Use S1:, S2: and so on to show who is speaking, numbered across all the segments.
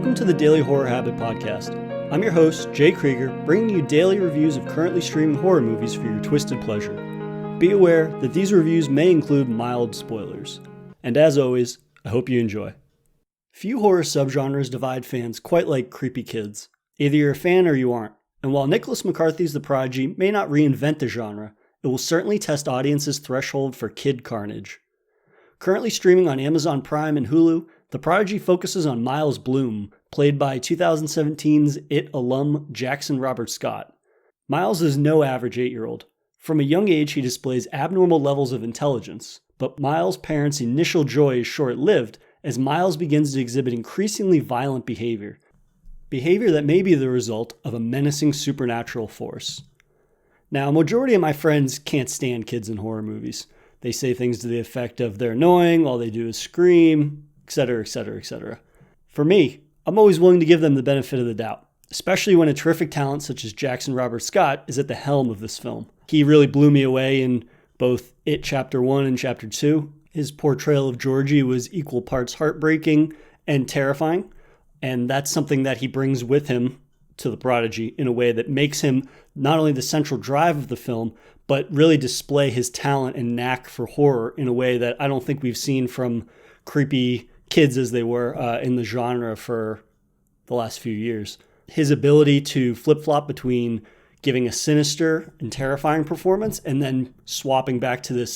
S1: Welcome to the Daily Horror Habit Podcast. I'm your host, Jay Krieger, bringing you daily reviews of currently streaming horror movies for your twisted pleasure. Be aware that these reviews may include mild spoilers. And as always, I hope you enjoy. Few horror subgenres divide fans quite like creepy kids. Either you're a fan or you aren't. And while Nicholas McCarthy's The Prodigy may not reinvent the genre, it will certainly test audiences' threshold for kid carnage. Currently streaming on Amazon Prime and Hulu, The Prodigy focuses on Miles Bloom, played by 2017's IT alum Jackson Robert Scott. Miles is no average 8-year-old. From a young age, he displays abnormal levels of intelligence, but Miles' parents' initial joy is short-lived as Miles begins to exhibit increasingly violent behavior that may be the result of a menacing supernatural force. Now, a majority of my friends can't stand kids in horror movies. They say things to the effect of they're annoying, all they do is scream, etc., etc., etc. For me, I'm always willing to give them the benefit of the doubt, especially when a terrific talent such as Jackson Robert Scott is at the helm of this film. He really blew me away in both It Chapter 1 and Chapter 2. His portrayal of Georgie was equal parts heartbreaking and terrifying, and that's something that he brings with him to The Prodigy in a way that makes him not only the central drive of the film, but really display his talent and knack for horror in a way that I don't think we've seen from creepy kids as they were in the genre for the last few years. His ability to flip-flop between giving a sinister and terrifying performance and then swapping back to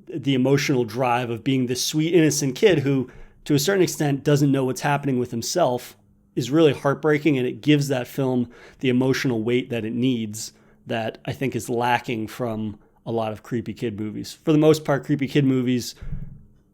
S1: the emotional drive of being this sweet, innocent kid who, to a certain extent, doesn't know what's happening with himself is really heartbreaking, and it gives that film the emotional weight that it needs that I think is lacking from a lot of creepy kid movies. For the most part, creepy kid movies,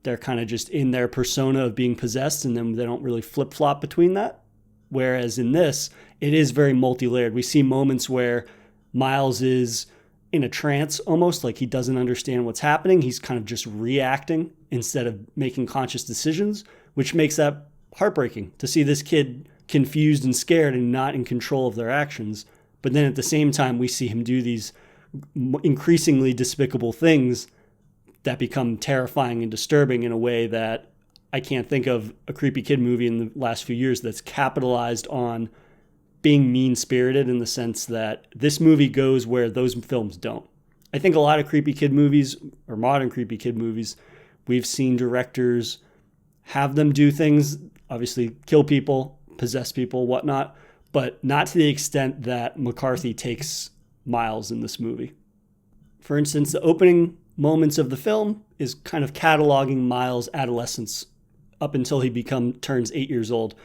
S1: they're kind of just in their persona of being possessed, and then they don't really flip-flop between that. Whereas in this, it is very multi-layered. We see moments where Miles is in a trance almost, like he doesn't understand what's happening. He's kind of just reacting instead of making conscious decisions, which makes that heartbreaking to see this kid confused and scared and not in control of their actions. But then at the same time, we see him do these increasingly despicable things that become terrifying and disturbing in a way that I can't think of a creepy kid movie in the last few years that's capitalized on being mean-spirited in the sense that this movie goes where those films don't. I think a lot of creepy kid movies, or modern creepy kid movies, we've seen directors have them do things, obviously kill people, possess people, whatnot, but not to the extent that McCarthy takes Miles in this movie. For instance, the opening moments of the film is kind of cataloging Miles' adolescence up until he turns 8 years old.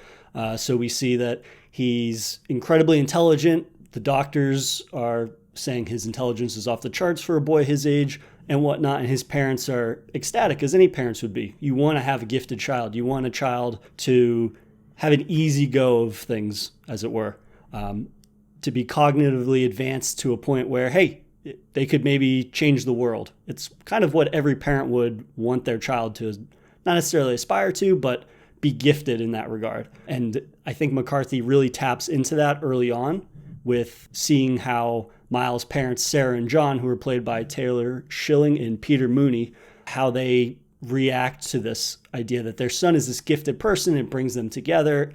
S1: So we see that he's incredibly intelligent. The doctors are saying his intelligence is off the charts for a boy his age and whatnot, and his parents are ecstatic, as any parents would be. You want to have a gifted child. You want a child to have an easy go of things, as it were, to be cognitively advanced to a point where, hey, they could maybe change the world. It's kind of what every parent would want their child to not necessarily aspire to, but be gifted in that regard. And I think McCarthy really taps into that early on with seeing how Miles' parents, Sarah and John, who were played by Taylor Schilling and Peter Mooney, how they react to this idea that their son is this gifted person. It brings them together,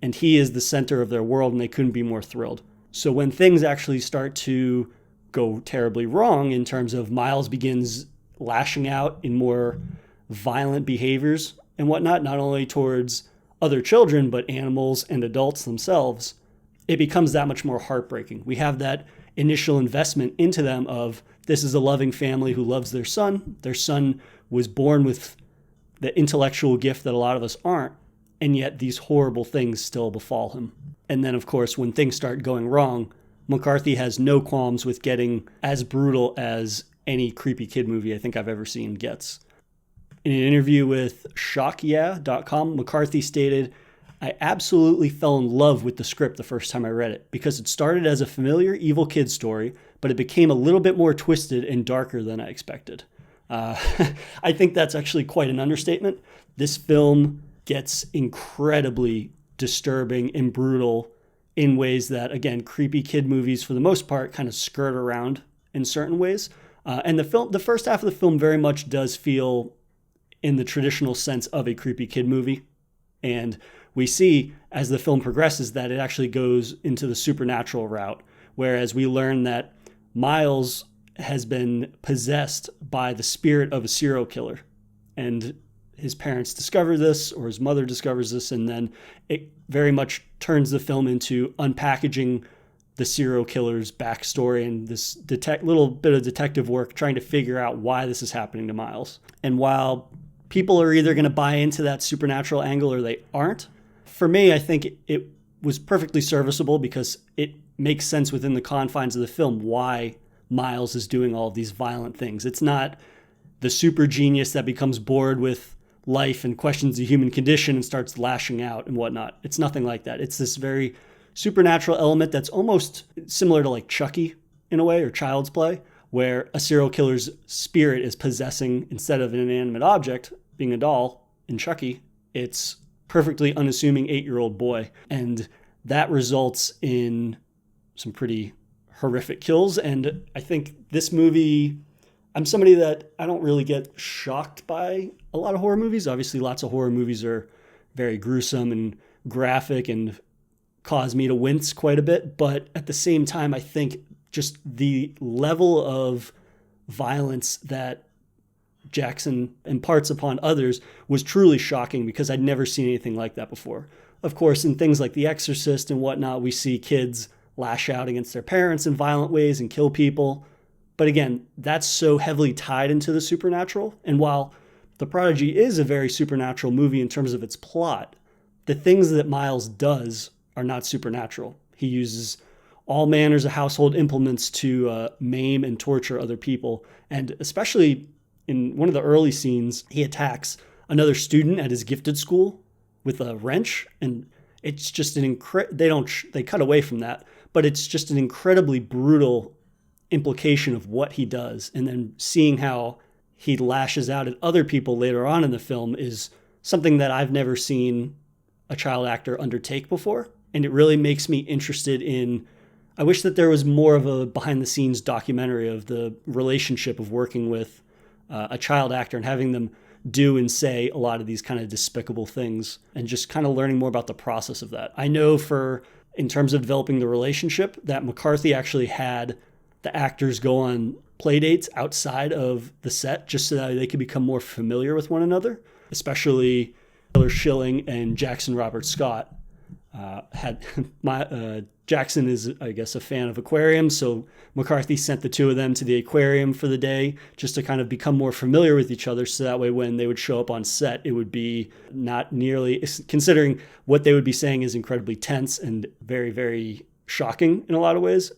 S1: and he is the center of their world, and they couldn't be more thrilled. So when things actually start to go terribly wrong in terms of Miles begins lashing out in more violent behaviors and whatnot, not only towards other children, but animals and adults themselves, it becomes that much more heartbreaking. We have that initial investment into them of this is a loving family who loves their son. Their son was born with the intellectual gift that a lot of us aren't, and yet these horrible things still befall him. And then, of course, when things start going wrong, McCarthy has no qualms with getting as brutal as any creepy kid movie I think I've ever seen gets. In an interview with ShockYeah.com, McCarthy stated, "I absolutely fell in love with the script the first time I read it because it started as a familiar evil kid story, but it became a little bit more twisted and darker than I expected." I think that's actually quite an understatement. This film gets incredibly disturbing and brutal in ways that, again, creepy kid movies, for the most part, kind of skirt around in certain ways. And the first half of the film very much does feel in the traditional sense of a creepy kid movie. And we see as the film progresses that it actually goes into the supernatural route, whereas we learn that Miles has been possessed by the spirit of a serial killer. And his parents discover this, or his mother discovers this, and then it very much turns the film into unpackaging the serial killer's backstory and this little bit of detective work trying to figure out why this is happening to Miles. And while people are either going to buy into that supernatural angle or they aren't, for me, I think it was perfectly serviceable because it makes sense within the confines of the film why Miles is doing all of these violent things. It's not the super genius that becomes bored with life and questions the human condition and starts lashing out and whatnot. It's nothing like that. It's this very supernatural element that's almost similar to like Chucky in a way, or Child's Play, where a serial killer's spirit is possessing, instead of an inanimate object being a doll in Chucky, it's perfectly unassuming 8-year-old boy. And that results in some pretty horrific kills. And I think this movie, I'm somebody that I don't really get shocked by a lot of horror movies. Obviously, lots of horror movies are very gruesome and graphic and cause me to wince quite a bit. But at the same time, I think just the level of violence that Jackson imparts upon others was truly shocking, because I'd never seen anything like that before. Of course, in things like The Exorcist and whatnot, we see kids lash out against their parents in violent ways and kill people. But again, that's so heavily tied into the supernatural. And while The Prodigy is a very supernatural movie in terms of its plot, the things that Miles does are not supernatural. He uses all manners of household implements to maim and torture other people. And especially in one of the early scenes, he attacks another student at his gifted school with a wrench. And it's just they cut away from that, but it's just an incredibly brutal implication of what he does. And then seeing how he lashes out at other people later on in the film is something that I've never seen a child actor undertake before. And it really makes me interested in, I wish that there was more of a behind the scenes documentary of the relationship of working with a child actor and having them do and say a lot of these kind of despicable things, and just kind of learning more about the process of that. I know in terms of developing the relationship, that McCarthy actually had the actors go on play dates outside of the set just so that they could become more familiar with one another, especially Taylor Schilling and Jackson Robert Scott. Jackson is, I guess, a fan of aquariums, so McCarthy sent the two of them to the aquarium for the day just to kind of become more familiar with each other, so that way when they would show up on set, it would be not nearly, considering what they would be saying is incredibly tense and very, very shocking in a lot of ways,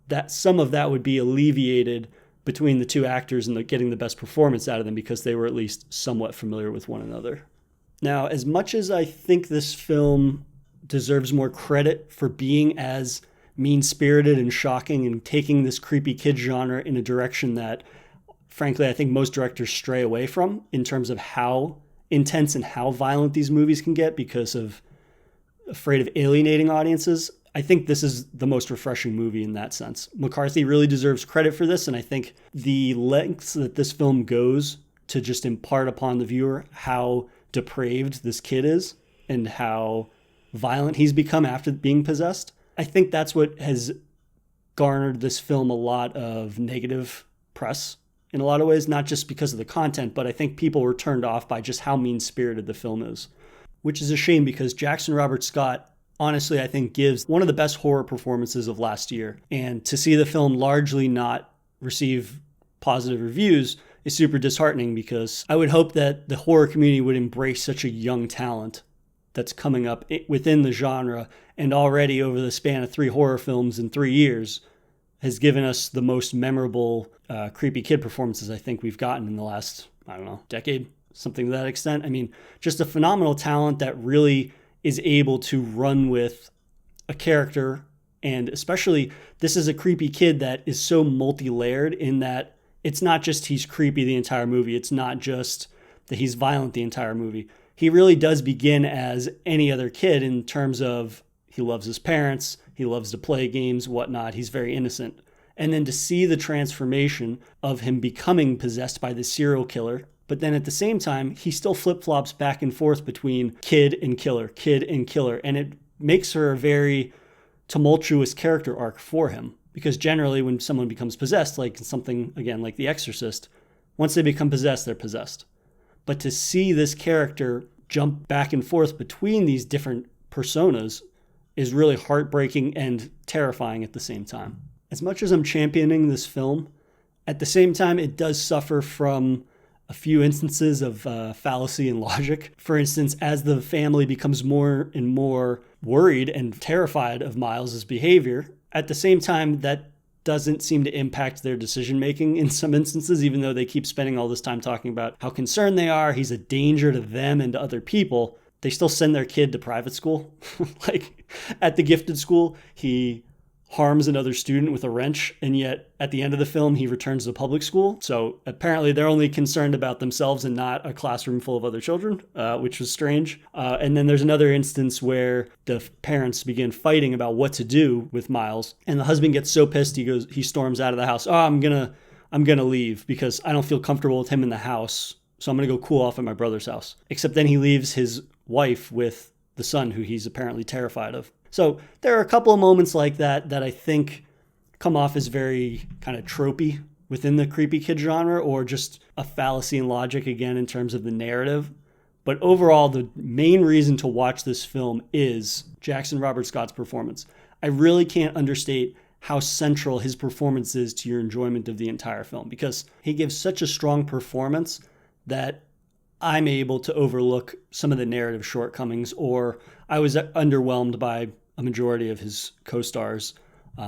S1: that some of that would be alleviated between the two actors and getting the best performance out of them because they were at least somewhat familiar with one another. Now, as much as I think this film deserves more credit for being as mean-spirited and shocking and taking this creepy kid genre in a direction that, frankly, I think most directors stray away from in terms of how intense and how violent these movies can get because of afraid of alienating audiences, I think this is the most refreshing movie in that sense. McCarthy really deserves credit for this, and I think the lengths that this film goes to just impart upon the viewer how depraved this kid is and how violent he's become after being possessed. I think that's what has garnered this film a lot of negative press in a lot of ways, not just because of the content, but I think people were turned off by just how mean-spirited the film is, which is a shame because Jackson Robert Scott, honestly, I think gives one of the best horror performances of last year. And to see the film largely not receive positive reviews is super disheartening because I would hope that the horror community would embrace such a young talent that's coming up within the genre, and already over the span of 3 horror films in 3 years has given us the most memorable creepy kid performances I think we've gotten in the last, decade, something to that extent. I mean, just a phenomenal talent that really is able to run with a character, and especially this is a creepy kid that is so multi-layered in that it's not just he's creepy the entire movie, it's not just that he's violent the entire movie. He really does begin as any other kid in terms of he loves his parents, he loves to play games, whatnot. He's very innocent. And then to see the transformation of him becoming possessed by this serial killer But then at the same time, he still flip-flops back and forth between kid and killer, kid and killer. And it makes her a very tumultuous character arc for him. Because generally when someone becomes possessed, like something, again, like The Exorcist, once they become possessed, they're possessed. But to see this character jump back and forth between these different personas is really heartbreaking and terrifying at the same time. As much as I'm championing this film, at the same time, it does suffer from a few instances of fallacy and logic. For instance, as the family becomes more and more worried and terrified of Miles's behavior, at the same time, that doesn't seem to impact their decision-making in some instances, even though they keep spending all this time talking about how concerned they are, he's a danger to them and to other people. They still send their kid to private school. Like at the gifted school, he harms another student with a wrench, and yet at the end of the film, he returns to public school. So apparently they're only concerned about themselves and not a classroom full of other children, which was strange. And then there's another instance where the parents begin fighting about what to do with Miles, and the husband gets so pissed he storms out of the house. Oh, I'm gonna leave because I don't feel comfortable with him in the house, so I'm gonna go cool off at my brother's house. Except then he leaves his wife with the son, who he's apparently terrified of. So there are a couple of moments like that I think come off as very kind of tropey within the creepy kid genre, or just a fallacy in logic again in terms of the narrative. But overall, the main reason to watch this film is Jackson Robert Scott's performance. I really can't understate how central his performance is to your enjoyment of the entire film, because he gives such a strong performance that I'm able to overlook some of the narrative shortcomings, or I was underwhelmed by a majority of his co-stars,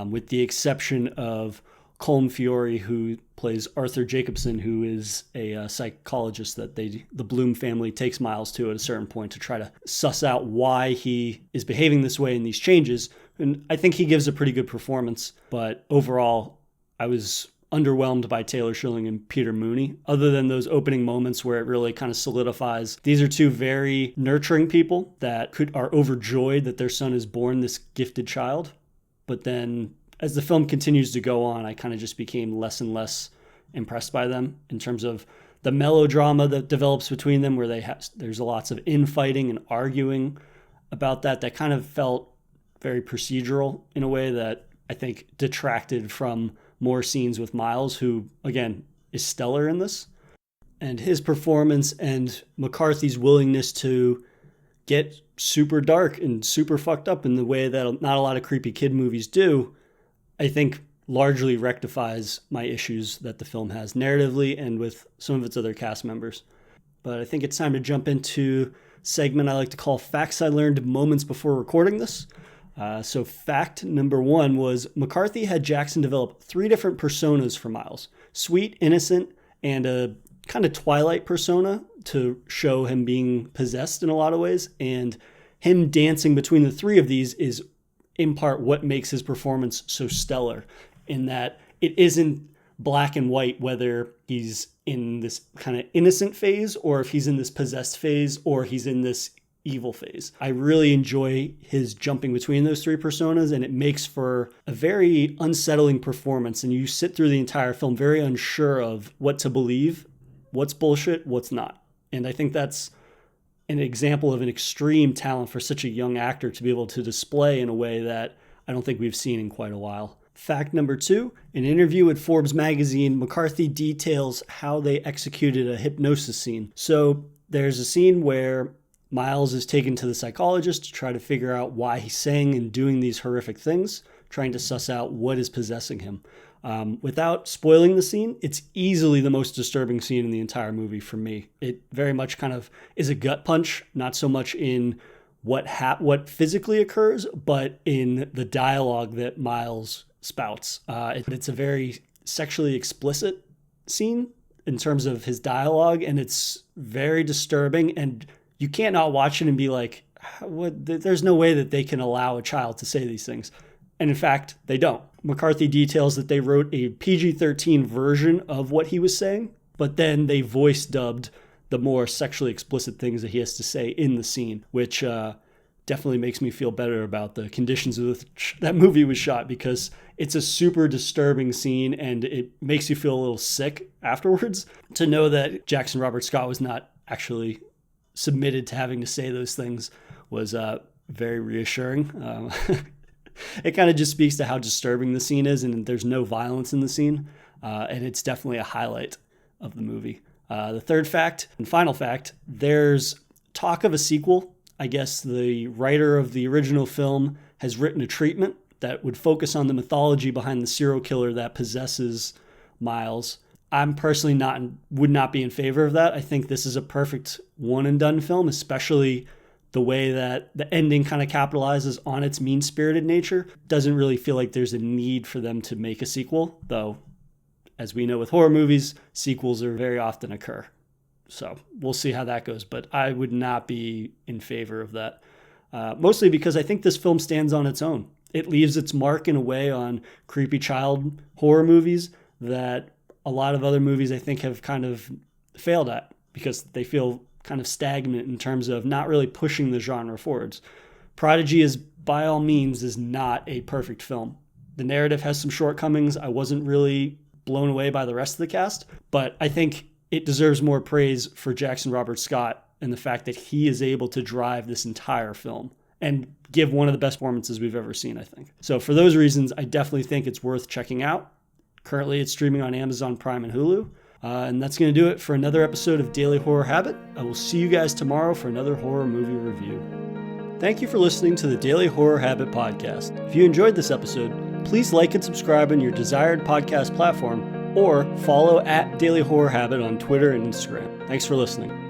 S1: with the exception of Colm Fiore, who plays Arthur Jacobson, who is a psychologist that the Bloom family takes Miles to at a certain point to try to suss out why he is behaving this way and these changes. And I think he gives a pretty good performance, but overall, I was underwhelmed by Taylor Schilling and Peter Mooney, other than those opening moments where it really kind of solidifies. These are two very nurturing people that are overjoyed that their son is born this gifted child. But then as the film continues to go on, I kind of just became less and less impressed by them in terms of the melodrama that develops between them, where there's lots of infighting and arguing about that kind of felt very procedural in a way that I think detracted from more scenes with Miles, who, again, is stellar in this. And his performance and McCarthy's willingness to get super dark and super fucked up in the way that not a lot of creepy kid movies do, I think largely rectifies my issues that the film has narratively and with some of its other cast members. But I think it's time to jump into a segment I like to call Facts I Learned Moments Before Recording This. So fact number one was McCarthy had Jackson develop 3 different personas for Miles: sweet, innocent, and a kind of Twilight persona to show him being possessed in a lot of ways. And him dancing between the 3 of these is in part what makes his performance so stellar, in that it isn't black and white whether he's in this kind of innocent phase or if he's in this possessed phase or he's in this evil phase. I really enjoy his jumping between those 3 personas, and it makes for a very unsettling performance, and you sit through the entire film very unsure of what to believe, what's bullshit, what's not. And I think that's an example of an extreme talent for such a young actor to be able to display in a way that I don't think we've seen in quite a while. Fact number 2, in an interview with Forbes magazine, McCarthy details how they executed a hypnosis scene. So there's a scene where Miles is taken to the psychologist to try to figure out why he's saying and doing these horrific things, trying to suss out what is possessing him. Without spoiling the scene, it's easily the most disturbing scene in the entire movie for me. It very much kind of is a gut punch, not so much in what physically occurs, but in the dialogue that Miles spouts. It's a very sexually explicit scene in terms of his dialogue, and it's very disturbing, and you can't not watch it and be like, there's no way that they can allow a child to say these things. And in fact, they don't. McCarthy details that they wrote a PG-13 version of what he was saying, but then they voice dubbed the more sexually explicit things that he has to say in the scene, which definitely makes me feel better about the conditions with which that movie was shot, because it's a super disturbing scene and it makes you feel a little sick afterwards. To know that Jackson Robert Scott was not actually submitted to having to say those things was very reassuring. It kind of just speaks to how disturbing the scene is, and there's no violence in the scene, and it's definitely a highlight of the movie. The third fact and final fact, there's talk of a sequel. I guess the writer of the original film has written a treatment that would focus on the mythology behind the serial killer that possesses Miles. I'm personally would not be in favor of that. I think this is a perfect one and done film, especially the way that the ending kind of capitalizes on its mean-spirited nature. Doesn't really feel like there's a need for them to make a sequel, though, as we know with horror movies, sequels are very often occur. So we'll see how that goes, but I would not be in favor of that. Mostly because I think this film stands on its own. It leaves its mark in a way on creepy child horror movies that a lot of other movies I think have kind of failed at, because they feel kind of stagnant in terms of not really pushing the genre forwards. Prodigy by all means is not a perfect film. The narrative has some shortcomings. I wasn't really blown away by the rest of the cast, but I think it deserves more praise for Jackson Robert Scott and the fact that he is able to drive this entire film and give one of the best performances we've ever seen, I think. So for those reasons, I definitely think it's worth checking out. Currently, it's streaming on Amazon Prime and Hulu. And that's going to do it for another episode of Daily Horror Habit. I will see you guys tomorrow for another horror movie review. Thank you for listening to the Daily Horror Habit podcast. If you enjoyed this episode, please like and subscribe on your desired podcast platform, or follow @Daily Horror Habit on Twitter and Instagram. Thanks for listening.